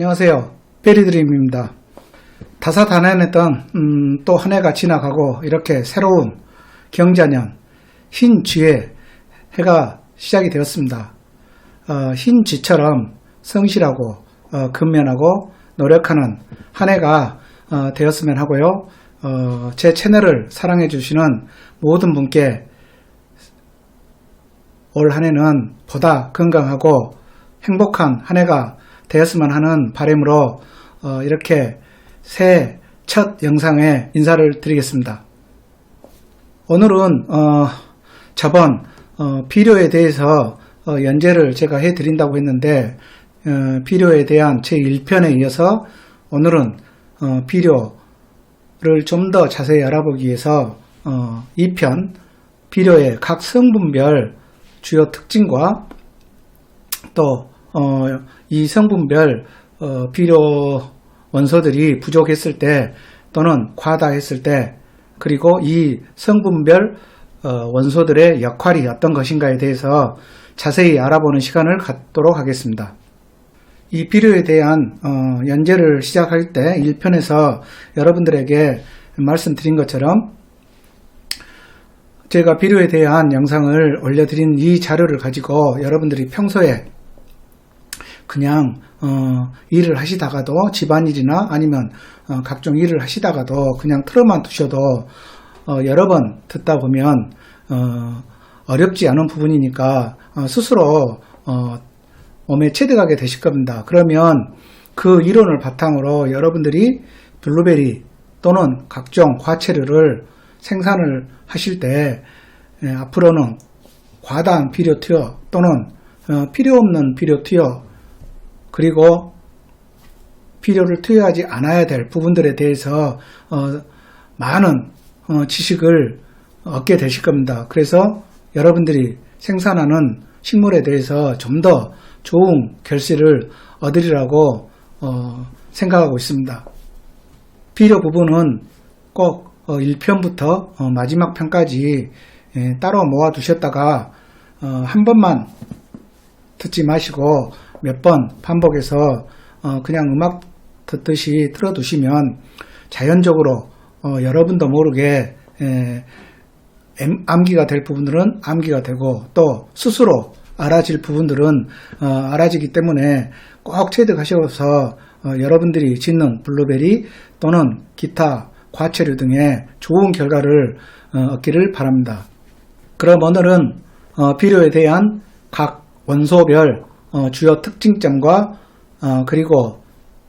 안녕하세요. 베리드림입니다. 다사다난했던 또 한 해가 지나가고 이렇게 새로운 경자년 흰 쥐의 해가 시작이 되었습니다. 흰 쥐처럼 성실하고 근면하고 노력하는 한 해가 되었으면 하고요. 제 채널을 사랑해 주시는 모든 분께 올 한 해는 보다 건강하고 행복한 한 해가 되었으면 하는 바람으로 이렇게 새해 첫 영상에 인사를 드리겠습니다. 오늘은 저번 비료에 대해서 연재를 제가 해드린다고 했는데 비료에 대한 제1편에 이어서 오늘은 비료를 좀 더 자세히 알아보기 위해서 2편 비료의 각 성분별 주요 특징과 또 이 성분별 비료 원소들이 부족했을 때 또는 과다했을 때 그리고 이 성분별 원소들의 역할이 어떤 것인가에 대해서 자세히 알아보는 시간을 갖도록 하겠습니다. 이 비료에 대한 연재를 시작할 때 1편에서 여러분들에게 말씀드린 것처럼 제가 비료에 대한 영상을 올려드린 이 자료를 가지고 여러분들이 평소에 그냥 일을 하시다가도 집안일이나 아니면 각종 일을 하시다가도 그냥 틀어만 두셔도 여러 번 듣다 보면 어렵지 않은 부분이니까 스스로 몸에 체득하게 되실 겁니다. 그러면 그 이론을 바탕으로 여러분들이 블루베리 또는 각종 과채류를 생산을 하실 때 앞으로는 과다한 비료 투여 또는 필요 없는 비료 투여 그리고 비료를 투여하지 않아야 될 부분들에 대해서 많은 지식을 얻게 되실 겁니다. 그래서 여러분들이 생산하는 식물에 대해서 좀 더 좋은 결실을 얻으리라고 생각하고 있습니다. 비료 부분은 꼭 1편부터 마지막 편까지 따로 모아 두셨다가 한 번만 듣지 마시고 몇 번 반복해서 그냥 음악 듣듯이 틀어두시면 자연적으로 여러분도 모르게 암기가 될 부분들은 암기가 되고 또 스스로 알아질 부분들은 알아지기 때문에 꼭 체득하셔서 여러분들이 짓는 블루베리 또는 기타 과채류 등의 좋은 결과를 얻기를 바랍니다. 그럼 오늘은 비료에 대한 각 원소별 주요 특징점과 그리고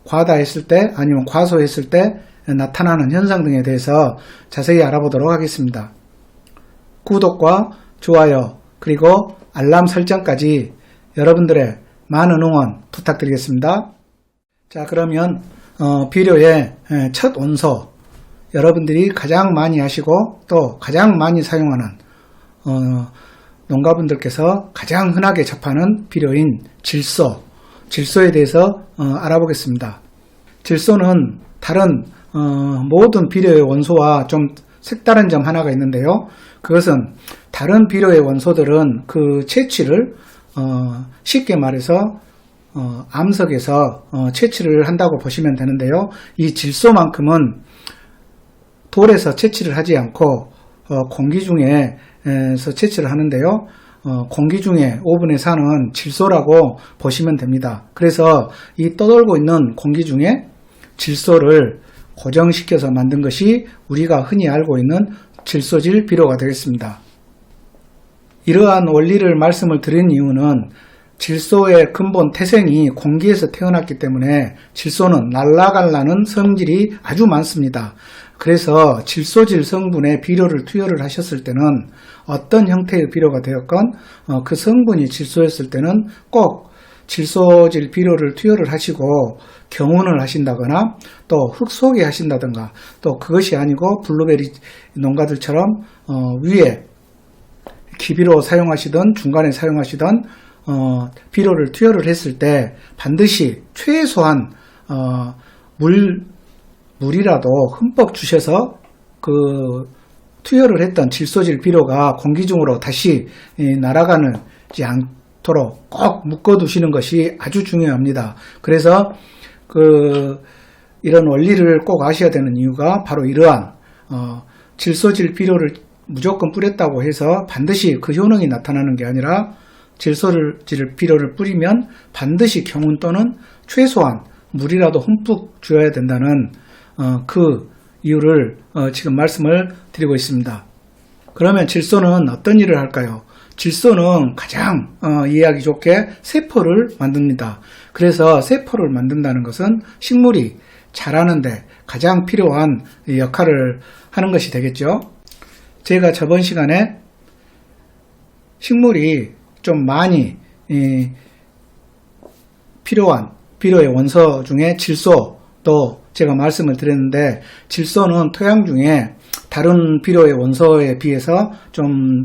과다했을 때 아니면 과소했을 때 나타나는 현상 등에 대해서 자세히 알아보도록 하겠습니다. 구독과 좋아요 그리고 알람 설정까지 여러분들의 많은 응원 부탁드리겠습니다. 자, 그러면 비료의 첫 원소 여러분들이 가장 많이 하시고 또 가장 많이 사용하는 농가분들께서 가장 흔하게 접하는 비료인 질소에 대해서 알아보겠습니다. 질소는 다른 모든 비료의 원소와 좀 색다른 점 하나가 있는데요. 그것은 다른 비료의 원소들은 그 채취를 쉽게 말해서 암석에서 채취를 한다고 보시면 되는데요. 이 질소만큼은 돌에서 채취를 하지 않고 공기 중에서 채취를 하는데요. 공기 중에 5분의 4는 질소라고 보시면 됩니다. 그래서 이 떠돌고 있는 공기 중에 질소를 고정시켜서 만든 것이 우리가 흔히 알고 있는 질소질 비료가 되겠습니다. 이러한 원리를 말씀을 드린 이유는 질소의 근본 태생이 공기에서 태어났기 때문에 질소는 날아가려는 성질이 아주 많습니다. 그래서 질소질 성분의 비료를 투여를 하셨을 때는 어떤 형태의 비료가 되었건 그 성분이 질소였을 때는 꼭 질소질 비료를 투여를 하시고 경운을 하신다거나 또 흙 속에 하신다든가 또 그것이 아니고 블루베리 농가들처럼 위에 기비로 사용하시던 중간에 사용하시던 비료를 투여를 했을 때 반드시 최소한 물이라도 흠뻑 주셔서 그 투여를 했던 질소질 비료가 공기 중으로 다시 날아가지 않도록 꼭 묶어 두시는 것이 아주 중요합니다. 그래서 이런 원리를 꼭 아셔야 되는 이유가 바로 이러한 질소질 비료를 무조건 뿌렸다고 해서 반드시 그 효능이 나타나는 게 아니라 질소질 비료를 뿌리면 반드시 경운 또는 최소한 물이라도 흠뿍 주어야 된다는 그 이유를 지금 말씀을 드리고 있습니다. 그러면 질소는 어떤 일을 할까요? 질소는 가장 이해하기 좋게 세포를 만듭니다. 그래서 세포를 만든다는 것은 식물이 자라는데 가장 필요한 역할을 하는 것이 되겠죠. 제가 저번 시간에 식물이 좀 많이 필요한 비료의 원소 중에 질소도 제가 말씀을 드렸는데, 질소는 토양 중에 다른 비료의 원소에 비해서 좀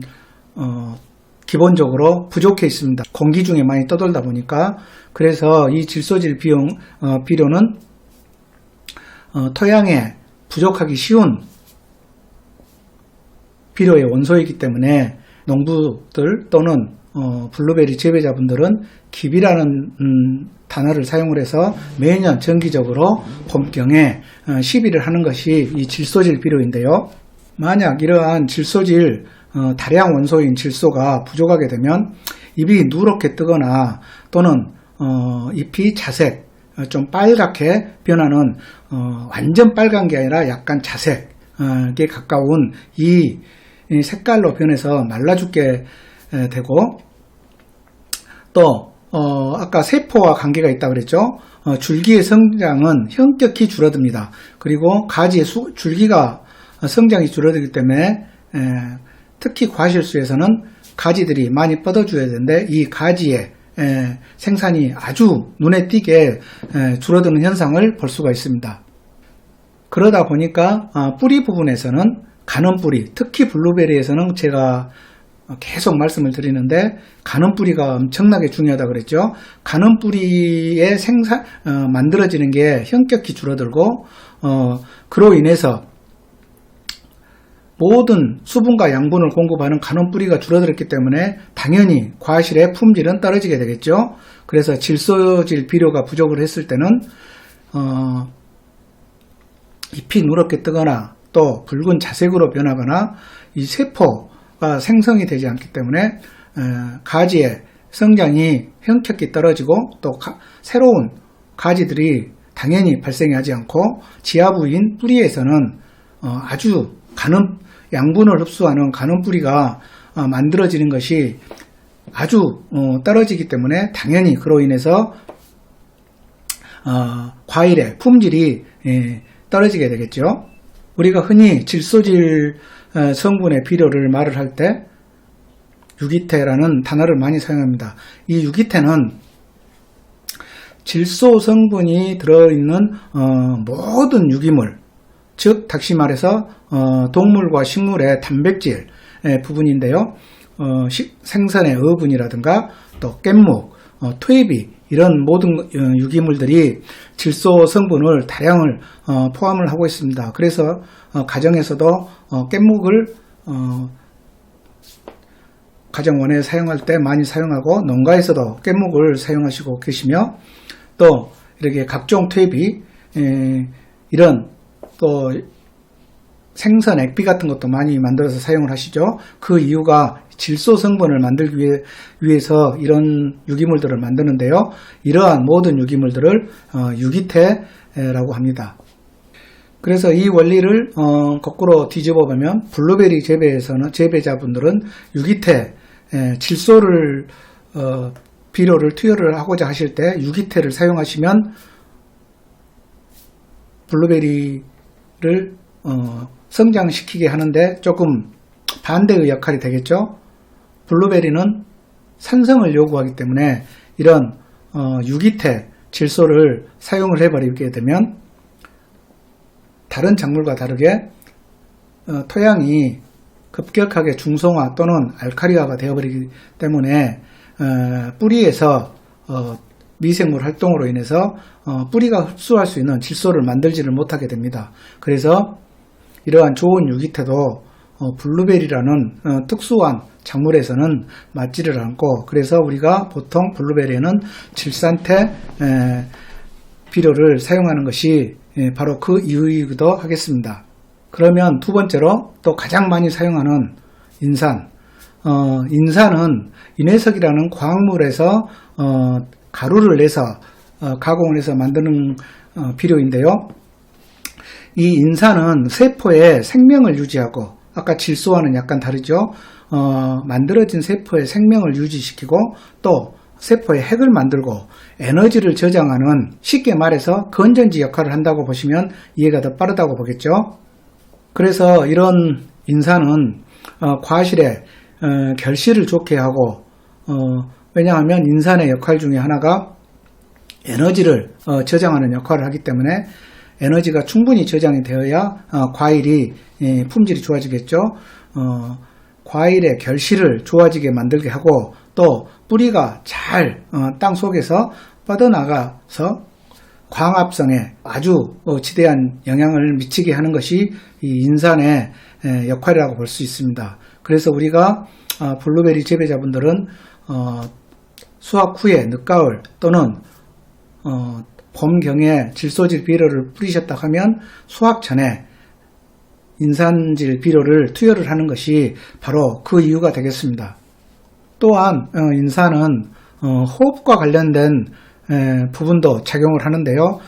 기본적으로 부족해 있습니다. 공기 중에 많이 떠돌다 보니까. 그래서 이 질소질 비료는 토양에 부족하기 쉬운 비료의 원소이기 때문에 농부들 또는 블루베리 재배자분들은 기비라는 단어를 사용을 해서 매년 정기적으로 봄경에 시비를 하는 것이 이 질소질 비료인데요. 만약 이러한 질소질 다량 원소인 질소가 부족하게 되면 잎이 누렇게 뜨거나 또는 잎이 자색, 좀 빨갛게 변하는 완전 빨간 게 아니라 약간 자색에 가까운 이 색깔로 변해서 말라 죽게 되고, 또 아까 세포와 관계가 있다고 그랬죠. 줄기의 성장은 현격히 줄어듭니다. 그리고 가지의 줄기가 성장이 줄어들기 때문에 특히 과실수에서는 가지들이 많이 뻗어줘야 되는데 이 가지의 생산이 아주 눈에 띄게 줄어드는 현상을 볼 수가 있습니다. 그러다 보니까 뿌리 부분에서는 가는 뿌리, 특히 블루베리에서는 제가 계속 말씀을 드리는데 가는 뿌리가 엄청나게 중요하다고 그랬죠. 가는 뿌리의 만들어지는 게 현격히 줄어들고 그로 인해서 모든 수분과 양분을 공급하는 가는 뿌리가 줄어들었기 때문에 당연히 과실의 품질은 떨어지게 되겠죠. 그래서 질소질 비료가 부족을 했을 때는 잎이 누렇게 뜨거나 또 붉은 자색으로 변하거나 이 세포가 생성이 되지 않기 때문에 가지의 성장이 현격히 떨어지고 또 새로운 가지들이 당연히 발생이 하지 않고 지하부인 뿌리에서는 아주 가는 양분을 흡수하는 가는 뿌리가 만들어지는 것이 아주 떨어지기 때문에 당연히 그로 인해서 과일의 품질이 떨어지게 되겠죠. 우리가 흔히 질소질 성분의 비료를 말을 할 때 유기태라는 단어를 많이 사용합니다. 이 유기태는 질소 성분이 들어있는 모든 유기물, 즉 다시 말해서 동물과 식물의 단백질 부분인데요. 생선의 어분이라든가 또 깻묵, 퇴비 이런 모든 유기물들이 질소 성분을 다량을 포함을 하고 있습니다. 그래서 가정에서도 깻묵을 가정원에 사용할 때 많이 사용하고 농가에서도 깻묵을 사용하시고 계시며 또 이렇게 각종 퇴비 이런 또 생선 액비 같은 것도 많이 만들어서 사용을 하시죠. 그 이유가 질소 성분을 만들기 위해서 이런 유기물들을 만드는데요. 이러한 모든 유기물들을 유기태라고 합니다. 그래서 이 원리를 거꾸로 뒤집어 보면 블루베리 재배자분들은 유기태, 질소를 비료를 투여를 하고자 하실 때 유기태를 사용하시면 블루베리를 성장시키게 하는데 조금 반대의 역할이 되겠죠. 블루베리는 산성을 요구하기 때문에 이런 유기태 질소를 사용을 해버리게 되면 다른 작물과 다르게 토양이 급격하게 중성화 또는 알칼리화가 되어버리기 때문에 뿌리에서 미생물 활동으로 인해서 뿌리가 흡수할 수 있는 질소를 만들지를 못하게 됩니다. 그래서 이러한 좋은 유기태도 블루베리라는 특수한 작물에서는 맞지를 않고, 그래서 우리가 보통 블루베리에는 질산태 비료를 사용하는 것이 바로 그 이유이기도 하겠습니다. 그러면 두 번째로 또 가장 많이 사용하는 인산. 인산은 인회석이라는 광물에서 가루를 내서 가공을 해서 만드는 비료인데요. 이 인산은 세포의 생명을 유지하고, 아까 질소와는 약간 다르죠. 만들어진 세포의 생명을 유지시키고 또 세포의 핵을 만들고 에너지를 저장하는, 쉽게 말해서 건전지 역할을 한다고 보시면 이해가 더 빠르다고 보겠죠. 그래서 이런 인산은 과실의 결실을 좋게 하고, 왜냐하면 인산의 역할 중에 하나가 에너지를 저장하는 역할을 하기 때문에 에너지가 충분히 저장이 되어야 과일이 품질이 좋아지겠죠. 과일의 결실을 좋아지게 만들게 하고 또 뿌리가 잘 땅 속에서 뻗어나가서 광합성에 아주 지대한 영향을 미치게 하는 것이 이 인산의 역할이라고 볼 수 있습니다. 그래서 우리가 블루베리 재배자분들은 수확 후에 늦가을 또는 봄경에 질소질 비료를 뿌리셨다 하면 수확 전에 인산질 비료를 투여를 하는 것이 바로 그 이유가 되겠습니다. 또한 인산은 호흡과 관련된 부분도 작용을 하는데요.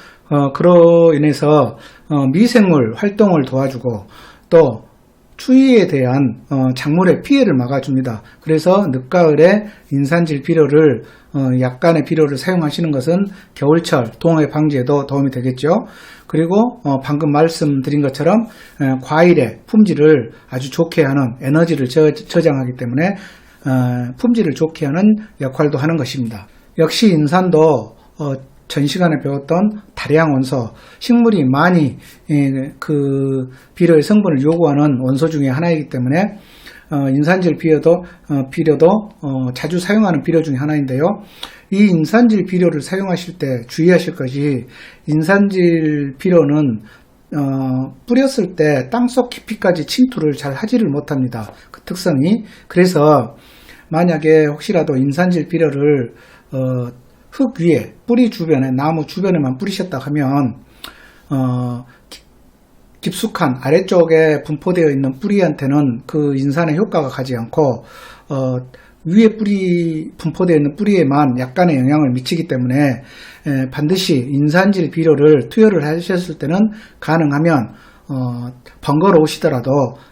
그로 인해서 미생물 활동을 도와주고 또 추위에 대한 작물의 피해를 막아줍니다. 그래서 늦가을에 인산질 비료를 약간의 비료를 사용하시는 것은 겨울철 동해 방지에도 도움이 되겠죠. 그리고 방금 말씀드린 것처럼 과일의 품질을 아주 좋게 하는, 에너지를 저장하기 때문에 품질을 좋게 하는 역할도 하는 것입니다. 역시 인산도 전 시간에 배웠던 다량 원소, 식물이 많이 그 비료의 성분을 요구하는 원소 중에 하나이기 때문에 인산질 비료도 자주 사용하는 비료 중에 하나인데요. 이 인산질 비료를 사용하실 때 주의하실 것이, 인산질 비료는 뿌렸을 때 땅속 깊이까지 침투를 잘 하지를 못합니다. 그 특성이. 그래서 만약에 혹시라도 인산질 비료를 흙 위에, 뿌리 주변에, 나무 주변에만 뿌리셨다 하면 깊숙한 아래쪽에 분포되어 있는 뿌리한테는 그 인산의 효과가 가지 않고 위에 분포되어 있는 뿌리에만 약간의 영향을 미치기 때문에 반드시 인산질 비료를 투여를 하셨을 때는 가능하면 번거로우시더라도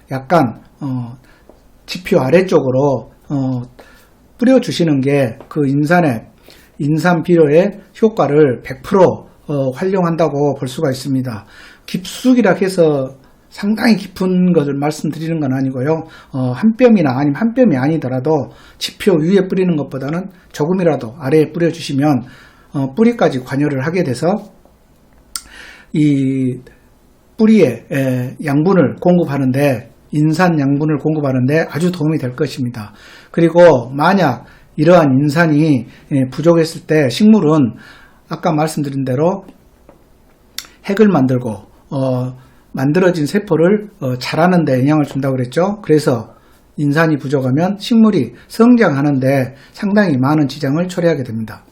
약간 지표 아래쪽으로 뿌려주시는 게 그 인산 비료의 효과를 100% 활용한다고 볼 수가 있습니다. 깊숙이라 해서 상당히 깊은 것을 말씀드리는 건 아니고요. 한 뼘이나 아니면 한 뼘이 아니더라도 지표 위에 뿌리는 것보다는 조금이라도 아래에 뿌려주시면 뿌리까지 관여를 하게 돼서 이 뿌리에 양분을 공급하는데, 인산 양분을 공급하는데 아주 도움이 될 것입니다. 그리고 만약 이러한 인산이 부족했을 때 식물은 아까 말씀드린 대로 핵을 만들고 만들어진 세포를 자라는 데 영향을 준다고 그랬죠. 그래서 인산이 부족하면 식물이 성장하는 데 상당히 많은 지장을 초래하게 됩니다.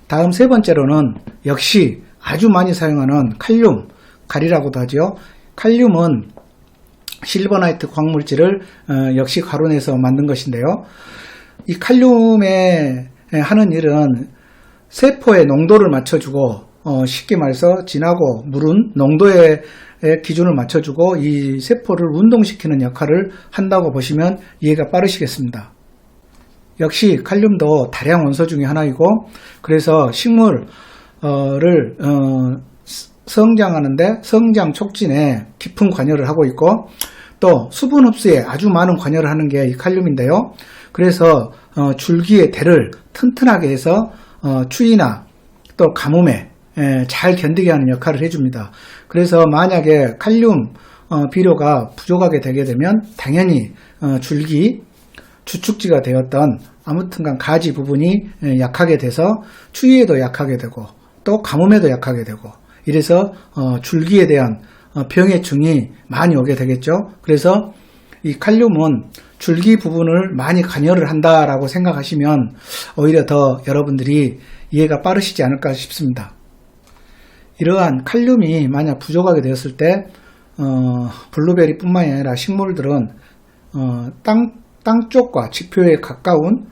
다음 세 번째로는 역시 아주 많이 사용하는 칼륨, 가리라고도 하죠. 칼륨은 실버나이트 광물질을 역시 가루내서 만든 것인데요. 이 칼륨에 하는 일은 세포의 농도를 맞춰주고, 쉽게 말해서 진하고 무른 농도의 기준을 맞춰주고 이 세포를 운동시키는 역할을 한다고 보시면 이해가 빠르시겠습니다. 역시 칼륨도 다량 원소 중에 하나이고, 그래서 식물을 성장하는데 성장 촉진에 깊은 관여를 하고 있고, 또 수분 흡수에 아주 많은 관여를 하는 게 이 칼륨인데요. 그래서 줄기의 대를 튼튼하게 해서 추위나 또 가뭄에 잘 견디게 하는 역할을 해줍니다. 그래서 만약에 칼륨 비료가 부족하게 되게 되면 당연히 줄기, 주축지가 되었던 아무튼간 가지 부분이 약하게 돼서 추위에도 약하게 되고 또 가뭄에도 약하게 되고, 이래서 줄기에 대한 병해충이 많이 오게 되겠죠. 그래서 이 칼륨은 줄기 부분을 많이 관여를 한다라고 생각하시면 오히려 더 여러분들이 이해가 빠르시지 않을까 싶습니다. 이러한 칼륨이 만약 부족하게 되었을 때 블루베리뿐만이 아니라 식물들은 땅 쪽과 지표에 가까운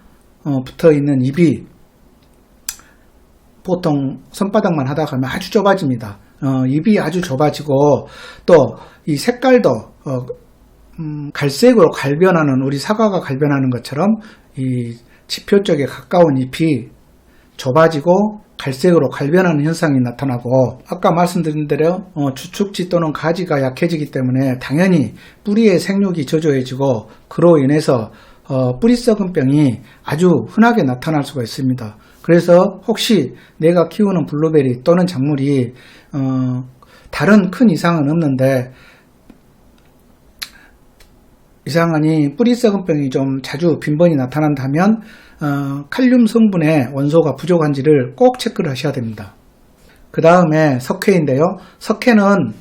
붙어있는 잎이 보통 손바닥만 하다 가면 아주 좁아집니다. 잎이 아주 좁아지고 또 이 색깔도 갈색으로 갈변하는, 우리 사과가 갈변하는 것처럼 이 지표 쪽에 가까운 잎이 좁아지고 갈색으로 갈변하는 현상이 나타나고, 아까 말씀드린 대로 주축지 또는 가지가 약해지기 때문에 당연히 뿌리의 생육이 저조해지고 그로 인해서 뿌리 썩은 병이 아주 흔하게 나타날 수가 있습니다. 그래서 혹시 내가 키우는 블루베리 또는 작물이 다른 큰 이상은 없는데 이상하니 뿌리 썩은 병이 좀 자주 빈번히 나타난다면 칼륨 성분의 원소가 부족한지를 꼭 체크를 하셔야 됩니다. 그 다음에 석회인데요. 석회는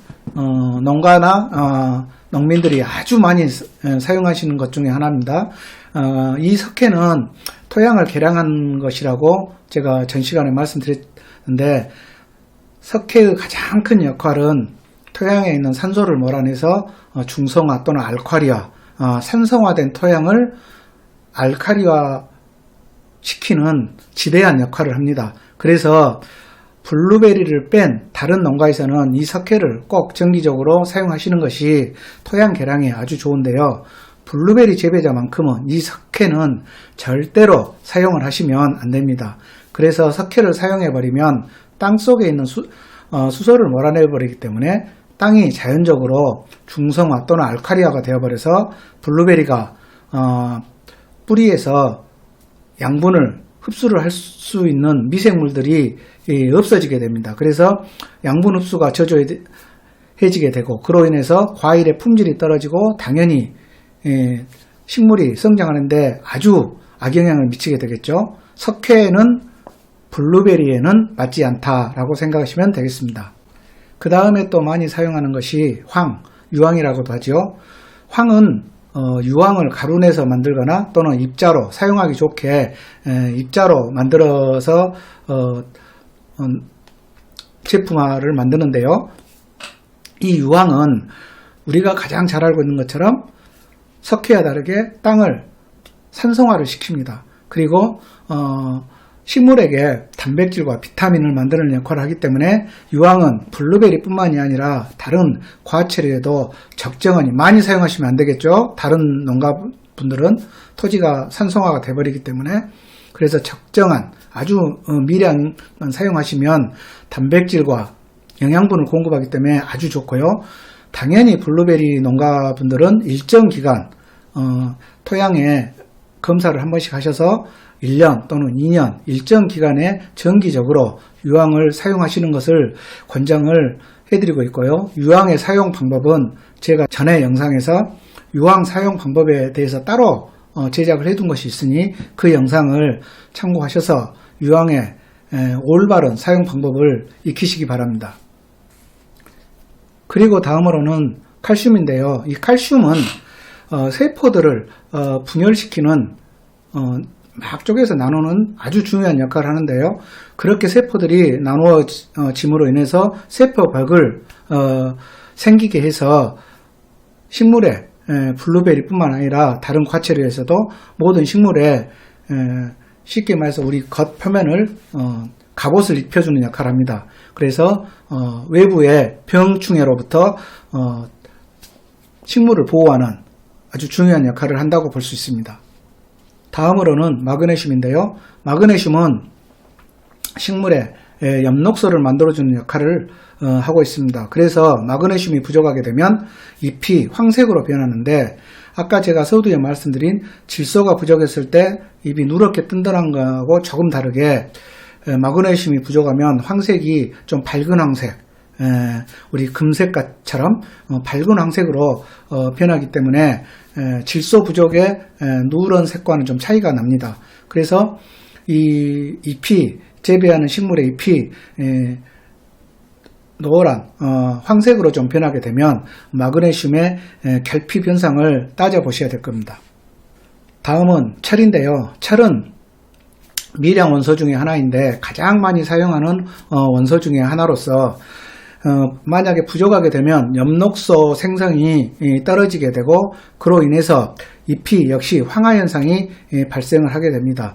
농가나 농민들이 아주 많이 사용하시는 것 중에 하나입니다. 이 석회는 토양을 개량한 것이라고 제가 전 시간에 말씀드렸는데, 석회의 가장 큰 역할은 토양에 있는 산소를 몰아내서 중성화 또는 알칼리화, 산성화된 토양을 알칼리화 시키는 지대한 역할을 합니다. 그래서 블루베리를 뺀 다른 농가에서는 이 석회를 꼭 정기적으로 사용하시는 것이 토양 개량에 아주 좋은데요. 블루베리 재배자만큼은 이 석회는 절대로 사용을 하시면 안 됩니다. 그래서 석회를 사용해버리면 땅속에 있는 수소를 몰아내버리기 때문에 땅이 자연적으로 중성화 또는 알칼리화가 되어버려서 블루베리가 뿌리에서 양분을 흡수를 할 수 있는 미생물들이 없어지게 됩니다. 그래서 양분 흡수가 저조해지게 되고 그로 인해서 과일의 품질이 떨어지고 당연히 식물이 성장하는데 아주 악영향을 미치게 되겠죠. 석회는 블루베리에는 맞지 않다라고 생각하시면 되겠습니다. 그 다음에 또 많이 사용하는 것이 유황이라고도 하죠. 황은 유황을 가루내서 만들거나 또는 입자로 사용하기 좋게 입자로 만들어서 제품화를 만드는데요. 이 유황은 우리가 가장 잘 알고 있는 것처럼 석회와 다르게 땅을 산성화를 시킵니다. 그리고 식물에게 단백질과 비타민을 만드는 역할을 하기 때문에 유황은 블루베리뿐만이 아니라 다른 과채류에도 적정하니 많이 사용하시면 안 되겠죠. 다른 농가분들은 토지가 산성화가 돼버리기 때문에. 그래서 적정한 아주 미량만 사용하시면 단백질과 영양분을 공급하기 때문에 아주 좋고요. 당연히 블루베리 농가분들은 일정 기간 토양에 검사를 한 번씩 하셔서 1년 또는 2년 일정 기간에 정기적으로 유황을 사용하시는 것을 권장을 해드리고 있고요. 유황의 사용 방법은 제가 전에 영상에서 유황 사용 방법에 대해서 따로 제작을 해둔 것이 있으니 그 영상을 참고하셔서 유황의 올바른 사용 방법을 익히시기 바랍니다. 그리고 다음으로는 칼슘인데요. 이 칼슘은 세포들을 분열시키는 막 쪼개서 나누는 아주 중요한 역할을 하는데요. 그렇게 세포들이 나누어짐으로 인해서 세포벽을 생기게 해서 식물의 블루베리뿐만 아니라 다른 과채류에서도 모든 식물에 쉽게 말해서 우리 겉 표면을 갑옷을 입혀주는 역할을 합니다. 그래서 외부의 병충해로부터 식물을 보호하는 아주 중요한 역할을 한다고 볼 수 있습니다. 다음으로는 마그네슘인데요. 마그네슘은 식물의 엽록소를 만들어주는 역할을 하고 있습니다. 그래서 마그네슘이 부족하게 되면 잎이 황색으로 변하는데, 아까 제가 서두에 말씀드린 질소가 부족했을 때 잎이 누렇게 뜬든한 거하고 조금 다르게 마그네슘이 부족하면 황색이 좀 밝은 황색, 우리 금색처럼 밝은 황색으로 변하기 때문에 질소 부족의 누런 색과는 좀 차이가 납니다. 그래서 이 잎이 재배하는 식물의 잎이 노란 황색으로 좀 변하게 되면 마그네슘의 결핍 현상을 따져보셔야 될 겁니다. 다음은 철인데요. 철은 미량 원소 중에 하나인데 가장 많이 사용하는 원소 중에 하나로서 만약에 부족하게 되면 엽록소 생성이 떨어지게 되고 그로 인해서 잎이 역시 황화 현상이 발생을 하게 됩니다.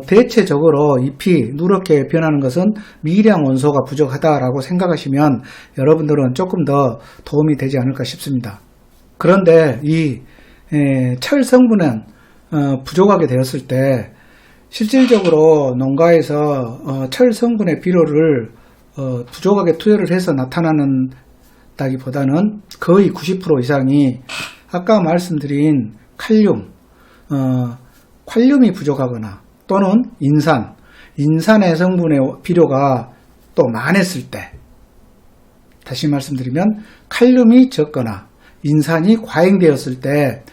대체적으로 잎이 누렇게 변하는 것은 미량 원소가 부족하다라고 생각하시면 여러분들은 조금 더 도움이 되지 않을까 싶습니다. 그런데 이 철 성분은 부족하게 되었을 때 실질적으로 농가에서 철 성분의 비료를 부족하게 투여를 해서 나타나는다기보다는 거의 90% 이상이 아까 말씀드린 칼륨이 부족하거나 또는 인산의 성분의 비료가 또 많았을 때, 다시 말씀드리면 칼륨이 적거나 인산이 과잉되었을 때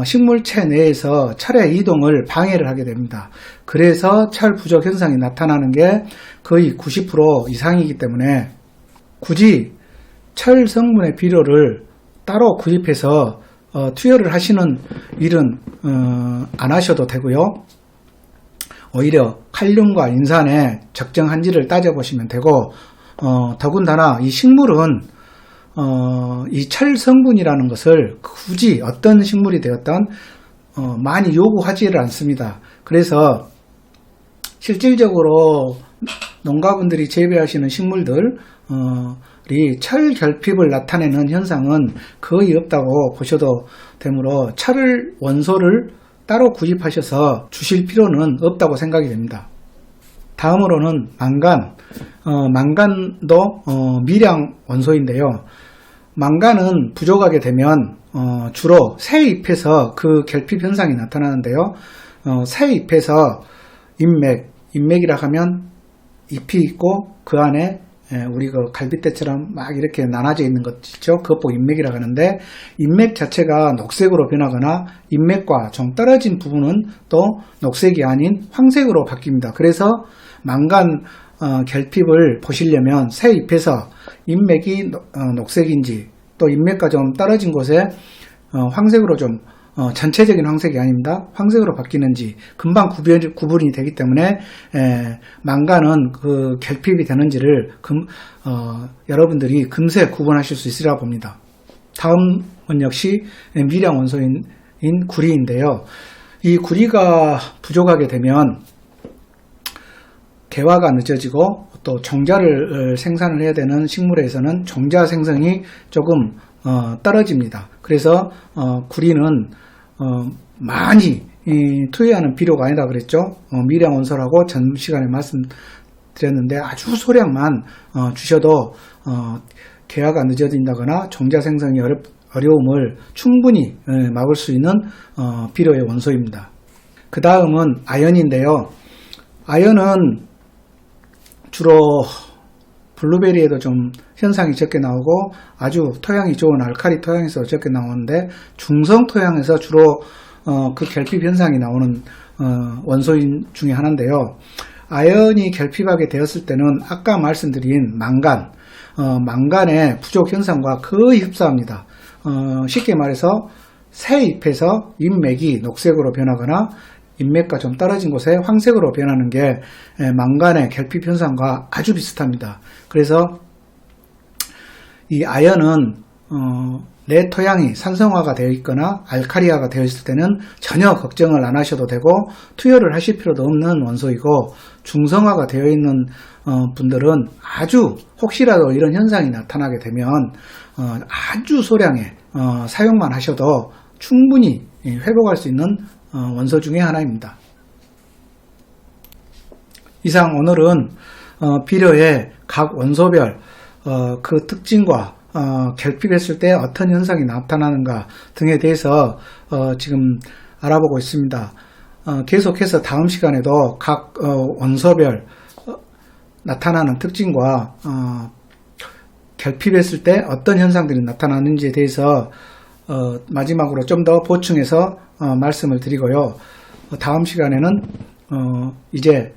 식물체 내에서 철의 이동을 방해를 하게 됩니다. 그래서 철 부족 현상이 나타나는 게 거의 90% 이상이기 때문에 굳이 철 성분의 비료를 따로 구입해서 투여를 하시는 일은 안 하셔도 되고요. 오히려 칼륨과 인산의 적정한지를 따져보시면 되고, 더군다나 이 식물은 이 철 성분이라는 것을 굳이 어떤 식물이 되었던 많이 요구하지를 않습니다. 그래서 실질적으로 농가분들이 재배하시는 식물들이 철 결핍을 나타내는 현상은 거의 없다고 보셔도 되므로 철 원소를 따로 구입하셔서 주실 필요는 없다고 생각이 됩니다. 다음으로는 망간도 미량 원소인데요. 망간은 부족하게 되면 주로 새 잎에서 그 결핍 현상이 나타나는데요. 새 잎에서 인맥이라 하면 잎이 있고 그 안에 우리 그 갈빗대처럼 막 이렇게 나눠져 있는 것 있죠. 그것 보고 인맥이라고 하는데, 인맥 자체가 녹색으로 변하거나 인맥과 좀 떨어진 부분은 또 녹색이 아닌 황색으로 바뀝니다. 그래서 망간 결핍을 보시려면 새 잎에서 인맥이 녹색인지 또 인맥과 좀 떨어진 곳에 황색으로 좀 전체적인 황색이 아닙니다. 황색으로 바뀌는지 금방 구분이 되기 때문에 망간은 그 결핍이 되는지를 여러분들이 금세 구분하실 수 있으리라 봅니다. 다음은 역시 미량 원소인 구리인데요. 이 구리가 부족하게 되면 개화가 늦어지고 또 종자를 생산을 해야 되는 식물에서는 종자 생성이 조금 떨어집니다. 그래서 구리는 많이 투여하는 비료가 아니다 그랬죠. 미량 원소라고 전 시간에 말씀드렸는데 아주 소량만 주셔도 개화가 늦어진다거나 종자 생성이 어려움을 충분히 막을 수 있는 비료의 원소입니다. 그 다음은 아연인데요. 아연은 주로 블루베리에도 좀 현상이 적게 나오고 아주 토양이 좋은 알칼리 토양에서 적게 나오는데 중성 토양에서 주로 그 결핍 현상이 나오는 원소인 중에 하나인데요. 아연이 결핍하게 되었을 때는 아까 말씀드린 망간의 부족 현상과 거의 흡사합니다. 쉽게 말해서 새 잎에서 잎맥이 녹색으로 변하거나 잎맥과 좀 떨어진 곳에 황색으로 변하는 게 망간의 결핍 현상과 아주 비슷합니다. 그래서 이 아연은 내 토양이 산성화가 되어 있거나 알칼리화가 되어 있을 때는 전혀 걱정을 안 하셔도 되고 투여를 하실 필요도 없는 원소이고, 중성화가 되어 있는 분들은 아주 혹시라도 이런 현상이 나타나게 되면 아주 소량의 사용만 하셔도 충분히 회복할 수 있는 원소 중에 하나입니다. 이상 오늘은 비료의 각 원소별 그 특징과 결핍했을 때 어떤 현상이 나타나는가 등에 대해서 지금 알아보고 있습니다. 계속해서 다음 시간에도 각 원소별 나타나는 특징과 결핍했을 때 어떤 현상들이 나타나는지에 대해서 마지막으로 좀 더 보충해서 말씀을 드리고요. 다음 시간에는 이제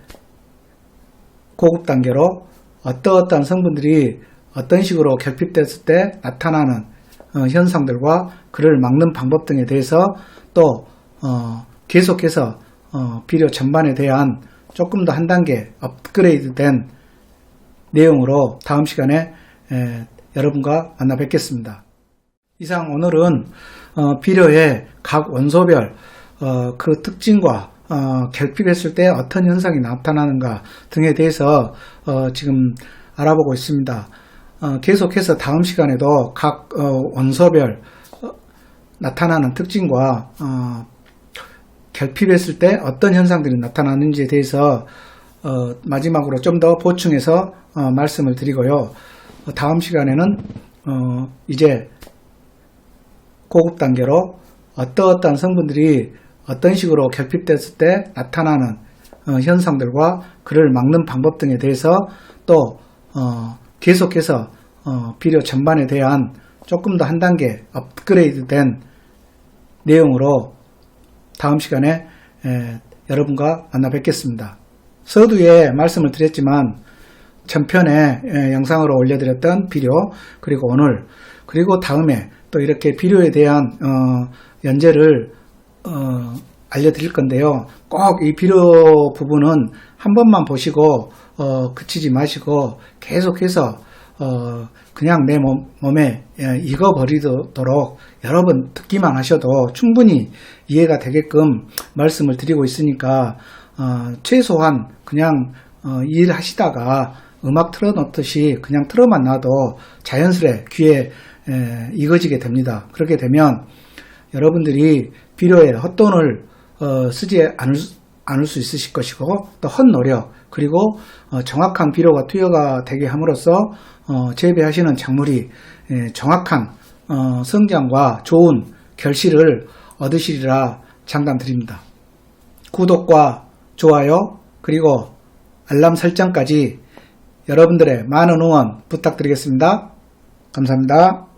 고급 단계로 어떠한 성분들이 어떤 식으로 결핍됐을 때 나타나는 현상들과 그를 막는 방법 등에 대해서 또 계속해서 비료 전반에 대한 조금 더 한 단계 업그레이드된 내용으로 다음 시간에 여러분과 만나 뵙겠습니다. 이상 오늘은 비료의 각 원소별 그 특징과 결핍했을 때 어떤 현상이 나타나는가 등에 대해서 지금 알아보고 있습니다. 계속해서 다음 시간에도 각 원소별 나타나는 특징과 결핍했을 때 어떤 현상들이 나타나는지에 대해서 마지막으로 좀 더 보충해서 말씀을 드리고요. 다음 시간에는 이제 고급 단계로 어떠한 성분들이 어떤 식으로 결핍됐을 때 나타나는 현상들과 그를 막는 방법 등에 대해서 또 계속해서 비료 전반에 대한 조금 더 한 단계 업그레이드된 내용으로 다음 시간에 여러분과 만나 뵙겠습니다. 서두에 말씀을 드렸지만 전편에 영상으로 올려드렸던 비료, 그리고 오늘, 그리고 다음에 또 이렇게 비료에 대한 연재를 알려드릴 건데요. 꼭 이 비료 부분은 한 번만 보시고 그치지 마시고 계속해서 그냥 내 몸에 익어버리도록 여러 번 듣기만 하셔도 충분히 이해가 되게끔 말씀을 드리고 있으니까 최소한 그냥 일하시다가 음악 틀어놓듯이 그냥 틀어만 놔도 자연스레 귀에 익어지게 됩니다. 그렇게 되면 여러분들이 비료에 헛돈을 쓰지 않을 수 있으실 것이고 또 헛노력 그리고 정확한 비료가 투여가 되게 함으로써 재배하시는 작물이 정확한 성장과 좋은 결실을 얻으시리라 장담드립니다. 구독과 좋아요 그리고 알람 설정까지 여러분들의 많은 응원 부탁드리겠습니다. 감사합니다.